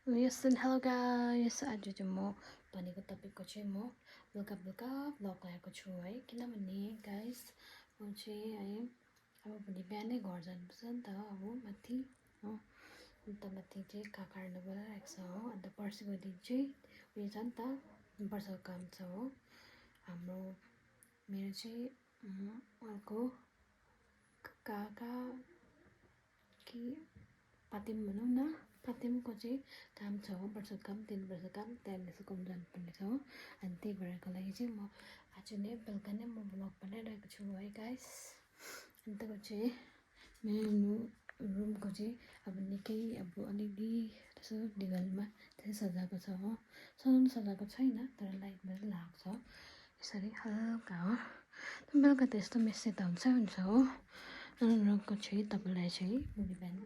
Yes, and hello guys. आज चाहिँ म भनेको टपिकको चाहिँ म बेलुका बेलुका भ्लग ल्याएको छु है। किनभने गाइस म चाहिँ है अब भोलि बिहानै घर जानुपर्छ नि त अब माथि हो। अन्त माथि चाहिँ काकाहरूले बोलाइरहेको छ हो। अन्त पर्सिको दिन चाहिँ उयो छ नि त वर्षको काम छ हो। हाम्रो मेरो चाहिँ उहाँको काका कि पातिम भनौँ न, पातिमको चाहिँ काम छ हो, वर्षको काम 3 वर्षको काम त्यहाँनिर सिकाउनु जानुपर्ने छ हो। अनि त्यही भएरको लागि चाहिँ म आज नै बेलुका नै म भ्लग बनाइरहेको छु है गाइस। अन्तको चाहिँ मेरो रुमको चाहिँ अब निकै अब अलिअलि त्यसो दिवालमा त्यसै सजाएको छ हो। सजाएको छैन तर लाइट मात्रै लगाएको छ यसरी हल्का हो। बेलुका त यस्तो मेस्सी त हुन्छ हो। रुमको चाहिँ तपाईँलाई चाहिँ भोलि बिहान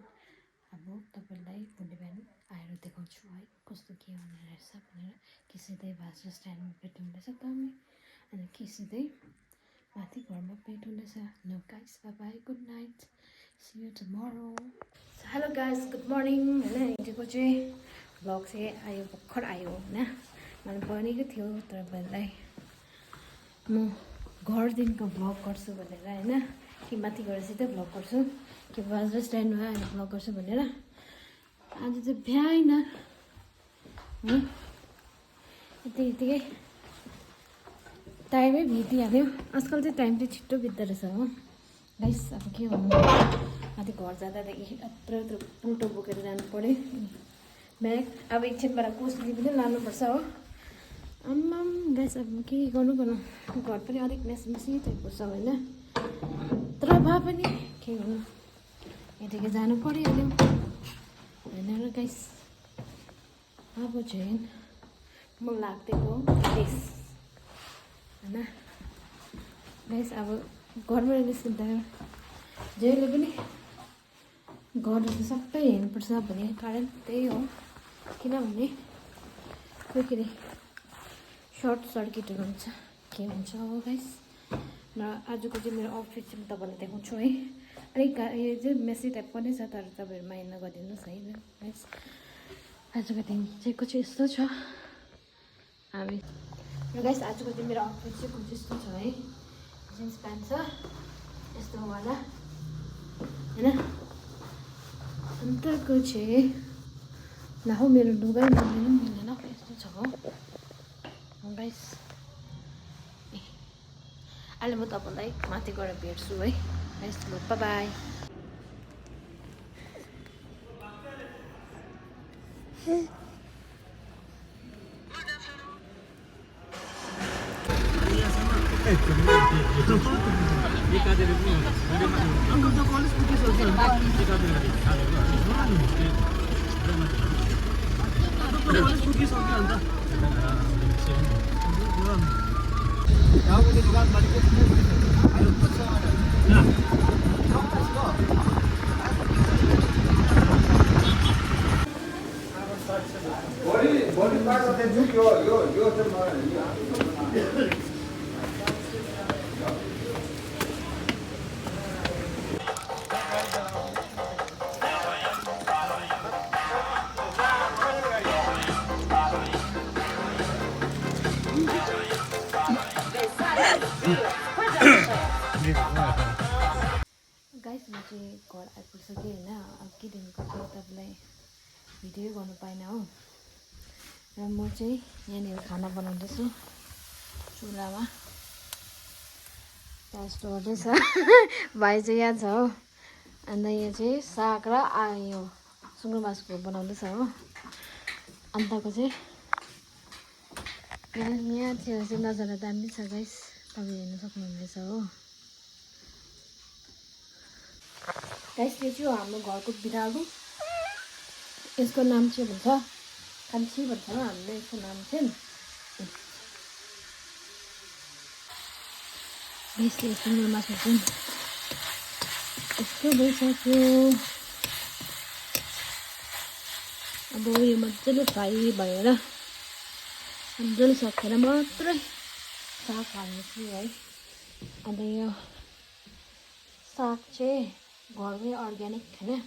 अब तपाईँलाई भोलि बिहान आएर देखाउँछु है कस्तो के हुने रहेछ भनेर। कि सिधै बास स्ट्यान्डमा भेट हुँदैछ तपाईँ अनि कि सिधै माथि घरमा भेट हुँदैछ। No guys, bye bye, good night, see you tomorrow. Hello guys, good morning होइन। हिजोको चाहिँ भ्लग चाहिँ आयो, भर्खर आयो होइन। मैले भनेको थियो तपाईँलाई म घरदेखिको भ्लग गर्छु भनेर होइन, कि माथि गएर सिधै भ्लग गर्छु कि बास स्ट्यान्डमा आएर भ्लग गर्छु भनेर। आज चाहिँ भ्याएन है, यतिकै टाइमै बितिहाल्यो। आजकल चाहिँ टाइम चाहिँ छिट्टो बित्दो रहेछ हो गाइस। अब के भन्नु, माथि घर जाँदादेखि यत्रो यत्रो उल्टो बोकेर जानु पऱ्यो ब्याग। अब एकछिनबाट कोसली पनि लानुपर्छ हो। आम्माम गाइस, अब के गर्नु घर पनि अलिक मेसी टाइपको छ होइन। तर भए पनि के गर्नु, यतिकै जानु परिहाल्यो होइन र गाइस। अब चाहिँ म लाग्दिएको देश होइन गाइस। अब घरबाट निस्किँदा जहिले पनि घरहरू सबै हेर्नुपर्छ भन्ने कारण त्यही हो। किनभने कोही सर्ट सर्किटहरू हुन्छ, के हुन्छ हो गाइस। र आजको चाहिँ मेरो आउटफिट चाहिँ म तपाईँलाई देखाउँछु है। अलिक यो चाहिँ मेसी टाइपको नै छ तर तपाईँहरू माइन्ड नगरिदिनुहोस् है गाइस। आजको दिन चाहिँ कुछ यस्तो छ हामी र गाइस। आजको चाहिँ मेरो आउटफिट चाहिँ कुछ यस्तो छ है। जिन्स प्यान्ट छ यस्तो वाला होइन। अन्तको चाहिँ ला हो, मेरो लुगा मिल्दैन यस्तो छ हो गाइस। अहिले म तपाईँलाई माथि गएर भेट्छु है गाइस। Bye by. गाइस, म चाहिँ घर आइपुगिसकेँ होइन। अघि दिनको चाहिँ तपाईँलाई भिडियो गर्नु पाइनँ हो। र म चाहिँ यहाँनिर खाना बनाउँदैछु चुलामा। त्यस्तो गर्दैछ भाइ चाहिँ यहाँ छ हो। अन्त यहाँ चाहिँ साग र यो सुँगुर मासुको बनाउँदैछ हो। अन्तको चाहिँ यहाँ चाहिँ नजारा दामी छ गाइस, तपाईँ हेर्नु सक्नुहुनेछ हो गाइस। यो चाहिँ हो हाम्रो घरको बिरालो। यसको नाम चाहिँ भन्छ कान्छी भन्छ हो हामीले यसको नाम चाहिँ। यसले सुँगुर मासु चाहिँ यस्तो भइसक्यो। अब यो मजाले फ्राई भएर मजाले सकेर मात्रै साग हाल्नेछु है। अन्त यो साग चाहिँ घरमै अर्ग्यानिक होइन।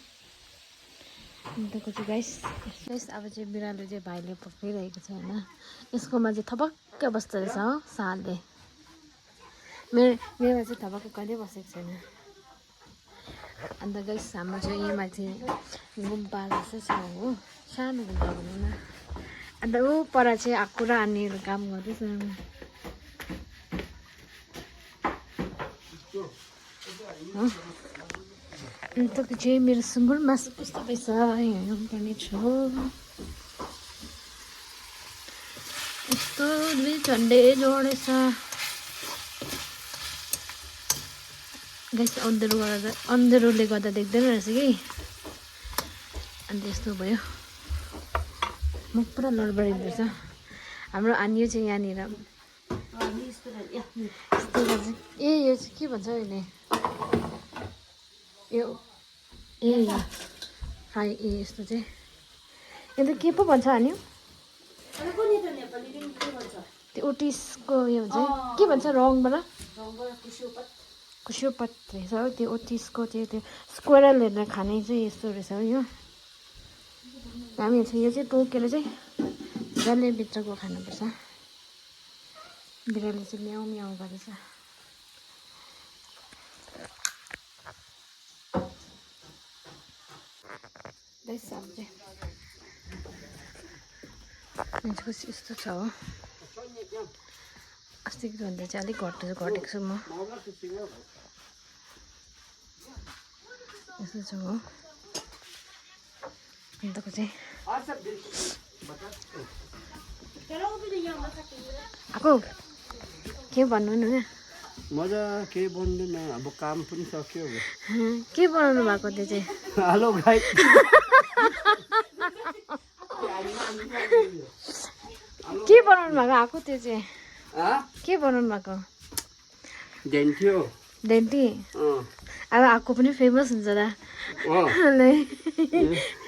अन्तको चाहिँ गाइस अब चाहिँ बिरालो चाहिँ भाइले पक्रिरहेको छ होइन यसकोमा चाहिँ थपक्क बस्दो रहेछ हो सालले मेरोमा चाहिँ थपक्क कहिल्यै बसेको छैन अन्त गाइस हाम्रो चाहिँ यहाँ माथि गुम्पा जस्तो छ हो सानो गुम्पा भनौँ न अन्त ऊ पर चाहिँ आक्कु र आनीहरू काम गर्दैछ अन्तको चाहिँ मेरो सुँगुर मासु कस्तो रहेछ हेर्नु पर्ने छु यस्तो दुई झन्डे जोडेछ गाइस अन्धेरोले गर्दा देख्दैन रहेछ कि अन्त यस्तो भयो म पुरा लडबडिँदो रहेछ हाम्रो आनियो चाहिँ यहाँनिर यस्तो गर्छ ए यो चाहिँ के भन्छ अहिले यो ए फ्राई ए यस्तो चाहिँ अन्त के पो भन्छ हान्यो त्यो ओटिसको यो हुन्छ के भन्छ रङबाट कुस्योपत रहेछ हो त्यो ओटिसको त्यो स्क्वारलहरू खाने चाहिँ यस्तो रहेछ हो यो दामी छ यो चाहिँ टोकेर चाहिँ जसले भित्रको खानुपर्छ बिरालो चाहिँ म्याउ म्याउ गरेछ मान्छेको यस्तो छ हो अस्तिको भन्दा चाहिँ अलिक घटेको छु म यस्तो छ हो अन्तको चाहिँ आएको के भन्नु न मजा के भन्दैन अब काम पनि सक्यो के बनाउनु भएको त्यो चाहिँ हेलो गाइस के बनाउनु भएको आएको त्यो चाहिँ के बनाउनु भएको डेन्टी अब आएको पनि फेमस हुन्छ त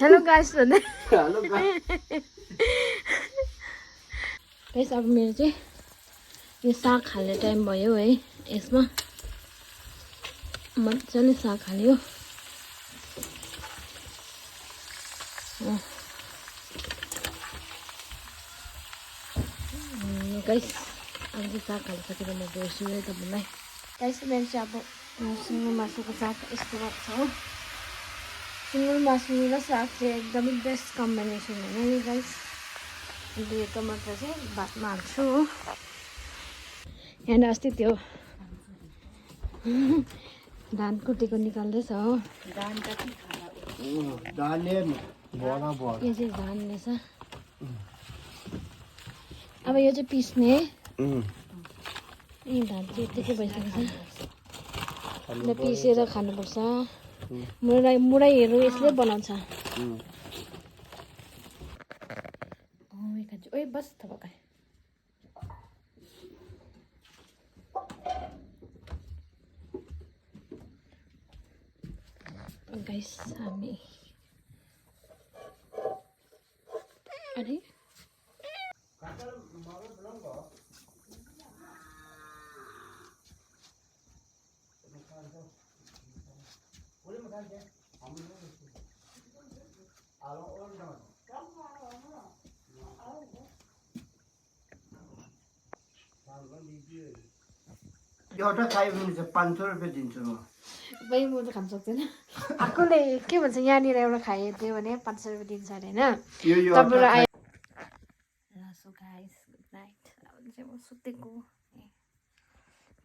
हेलो गाइस भन्दै गाइस अब मेरो चाहिँ यो साग हाल्ने टाइम भयो है यसमा मजाले साग हाल्यो गाइस अब चाहिँ साग हालिसकेर म भेट्छु है तपाईँलाई गाइस मेरो चाहिँ अब सुँगुर मासुको साग यस्तो भएको छ हो सुँगुर मासु र साग चाहिँ एकदमै बेस्ट कम्बिनेसन होइन यो गाइस अन्त यो टमाटर चाहिँ भातमा हाल्छु हो यहाँ अस्ति त्यो धान कुटेको निकाल्दैछ हो यो चाहिँ धान रहेछ अब यो चाहिँ पिस्ने धान चाहिँ यत्तिकै भइसकेको छ पिसेर खानुपर्छ मुरैहरू यसले बनाउँछ ओइ बस थपका गाइस हामी अरे एउटा खायो भने चाहिँ 500 रुपियाँ दिन्छु म भाइ म त खान सक्दैन आफूले के भन्छ यहाँनिर एउटा खाइदियो भने 500 रुपियाँ दिन्छ अरे होइन तपाईँलाई आयो ल सो गाइस गुड नाइट अब चाहिँ म सुतेको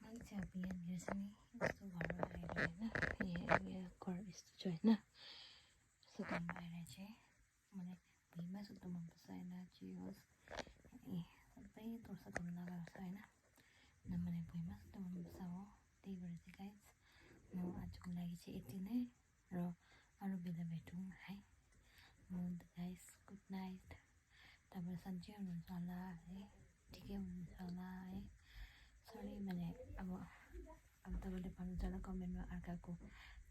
मैले चाहिँ अब यहाँनिर चाहिँ नि यस्तो घरमा आएर होइन यहाँ घर यस्तो छ होइन यस्तो घरमा आएर चाहिँ मलाई भुइँमा सुत्नु मनपर्छ होइन जे होस् सबै तोर्सा घुम्न लगाउँछ होइन नमाने भुइँमा सुत्नु मनपर्छ हो त्यही भएर चाहिँ गाइस म आजको लागि चाहिँ यति नै र अरू बेला भेटौँ है म गाइस गुड नाइट तपाईँ सन्चै हुनुहुन्छ होला है ठिकै हुनुहुन्छ होला है सरी मैले अब तपाईँले भन्नुहुन्छ होला कमेन्टमा अर्काको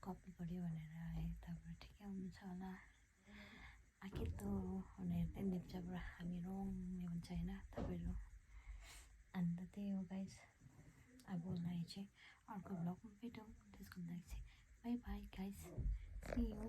कपी गर्यो भनेर है तपाईँ ठिकै हुनुहुन्छ होला आखिर त उनीहरू चाहिँ लेप्चाबाट हामी रोङ्ने भन्छ होइन तपाईँहरू अन्त त्यही हो गाइस अबलाई चाहिँ अर्को ब्लगमा भेटौँ त्यसको लागि चाहिँ bye bye guys see you